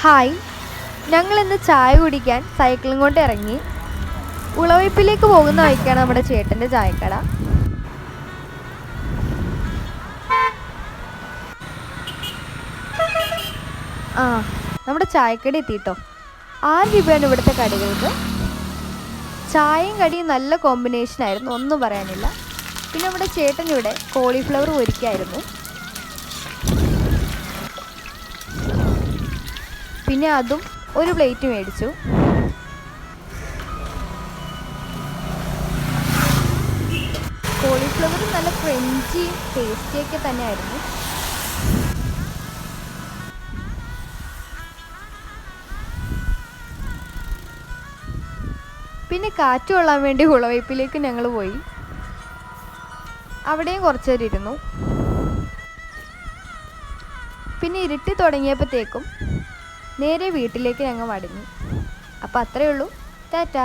Hi, ഞങ്ങളിന്ന് ചായ കുടിക്കാൻ സൈക്കിളും കൊണ്ട് ഇറങ്ങി. ഉളവയ്പ്പിലേക്ക് പോകുന്ന വഴിക്കാണ് നമ്മുടെ ചേട്ടൻ്റെ ചായക്കട. ആ, നമ്മുടെ ചായക്കട എത്തിയിട്ടോ. 6 രൂപയാണ് ഇവിടുത്തെ കടികൾക്ക്. ചായയും കടിയും നല്ല കോമ്പിനേഷനായിരുന്നു, ഒന്നും പറയാനില്ല. പിന്നെ നമ്മുടെ ചേട്ടൻ ഇവിടെ കോളിഫ്ലവർ പൊരിക്കായിരുന്നു. പിന്നെ അതും ഒരു പ്ലേറ്റ് മേടിച്ചു. കോളിഫ്ലവർ നല്ല ക്രഞ്ചി ടേസ്റ്റിയൊക്കെ തന്നെയായിരുന്നു. പിന്നെ കാറ്റ് കൊള്ളാൻ വേണ്ടി ഉളവയ്പ്പിലേക്ക് ഞങ്ങൾ പോയി. അവിടെയും കുറച്ച് നേരം ഇരുന്നു. പിന്നെ ഇരുട്ടി തുടങ്ങിയപ്പോഴത്തേക്കും നേരെ വീട്ടിലേക്ക് ഞങ്ങൾ മടങ്ങി. അപ്പോൾ അത്രയേ ഉള്ളൂ. ടാറ്റാ.